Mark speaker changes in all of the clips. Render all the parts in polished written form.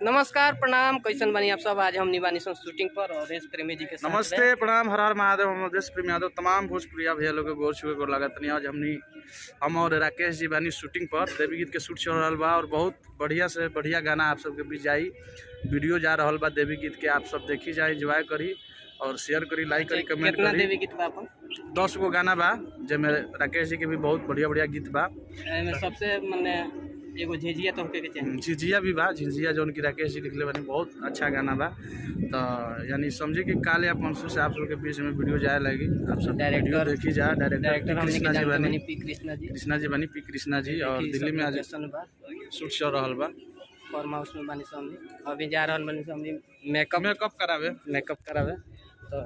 Speaker 1: नमस्कार प्रणाम, कैसन बनी आप सब। आज हम निबानी शूटिंग पर और देश प्रेमी जी के साथ
Speaker 2: नमस्ते प्रणाम, हर हर महादेव। हम देश प्रेमी यादव तमाम भोजपुरिया भैया लोग के गोर छुए गोर लागत नहीं। आज हम और राकेश जी बानी शूटिंग पर देवी गीत के शूट चल रहा बा और बहुत बढ़िया से बढ़िया गाना आप सबके बीच जाई। वीडियो जा रहा बा देवी गीत के, आप सब देखी जाए, एंजॉय करी और शेयर करी, लाइक करी, कमेंट करी।
Speaker 1: देवी गीत बा अपन
Speaker 2: 10 गो गाना बा जेमे राकेश जी के भी बहुत बढ़िया बढ़िया गीत बा।
Speaker 1: सबसे मने एगो झिझिया तो के चाहिए,
Speaker 2: झिझिया भी बा, झिझिया जो उनकी राकेश जी लिखले बानी, बहुत अच्छा गाना बा। तो यानी समझे कि काले आप मंसूर से आप सबके बीच में वीडियो जाए लगी। आप सब वीडियो देखी जा। डायरेक्टर कृष्णा जी बानी, पी कृष्णा जी और दिल्ली में आज शूट चल रहा बा।
Speaker 1: फार्म हाउस में बानी समझी, अभी जा रहा बानी समझी मेकअप करावे। तो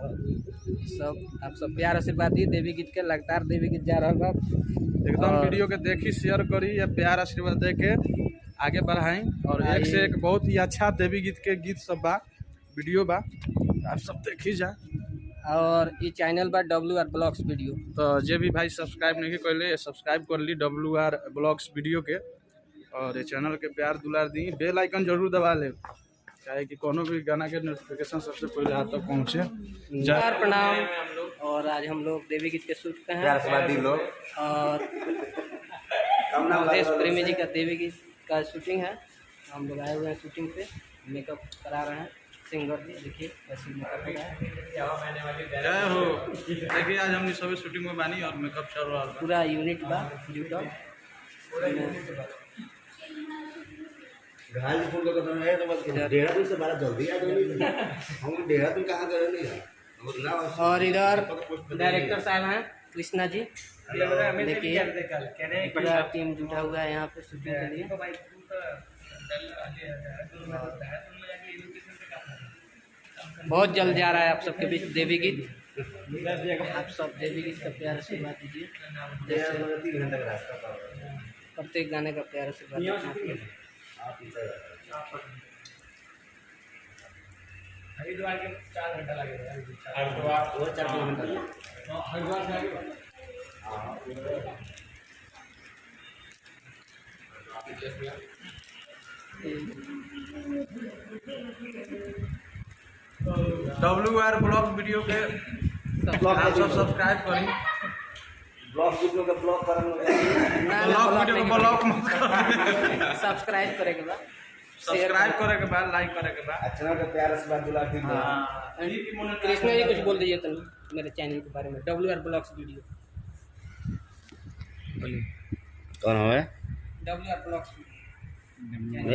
Speaker 1: सब आप सब प्यार आशीर्वाद दी देवी गीत के। लगातार देवी गीत जा रहा बा,
Speaker 2: एकदम वीडियो के देखी, शेयर करी या प्यार आशीर्वाद दे के आगे बढ़ाई। और एक से एक बहुत ही अच्छा देवी गीत के गीत सब बा, वीडियो बा, आप सब देखी जा।
Speaker 1: और ये चैनल बा WR ब्लॉग्स वीडियो।
Speaker 2: तो जे भी भाई सब्सक्राइब नहीं कैले सब्सक्राइब कर ली WR ब्लॉग्स वीडियो के, और ये चैनल के प्यार दुलार दी। बेल आइकन जरूर दबा ले, चाहे कि कोनो भी गाना के नोटिफिकेशन सबसे पहले हाथ तक पहुँचे।
Speaker 1: नमस्कार प्रणाम। और आज हम लोग देवी गीत के शूट पे हैं और देश प्रेमी जी का देवी गीत का शूटिंग है। हम लोग आए हुए हैं शूटिंग पे, मेकअप करा रहे हैं सिंगर जी। देखिए कैसे मेकअप हो रहा है।
Speaker 2: जय हो। देखिए आज हम सब शूटिंग में बानी और मेकअप चल रहा है,
Speaker 1: पूरा यूनिट बा जुटल।
Speaker 3: देहरादून से बड़ा जल्दी आ गई। हम देहरादून कहाँ गए नहीं।
Speaker 1: और इधर डायरेक्टर साहब हैं कृष्णा जी। देखिए पूरा टीम जुटा हुआ है यहाँ पे शूटिंग के लिए। बहुत जल्द जा रहा है आप सबके बीच देवी गीत। आप सब देवी गीत का प्यार आशीर्वाद दीजिए। प्रत्येक गाने का प्यार आशीर्वाद।
Speaker 4: हरिद्वार के 4 घंटा लगेगा।
Speaker 1: और 4 घंटा
Speaker 4: हरिद्वार से
Speaker 2: WR ब्लॉग वीडियो के आप सब सब्सक्राइब करी।
Speaker 3: ब्लॉग वीडियो का ब्लॉग
Speaker 2: मत करो।
Speaker 1: सब्सक्राइब करे के बाद,
Speaker 2: सब्सक्राइब करे के बाद, लाइक करे के बाद,
Speaker 3: अच्छा का प्यार से बात दुला दी।
Speaker 1: कृष्णा जी कुछ बोल दीजिए तो मेरे चैनल के बारे में। WR ब्लॉग्स वीडियो
Speaker 3: कौन है?
Speaker 1: WR blogs.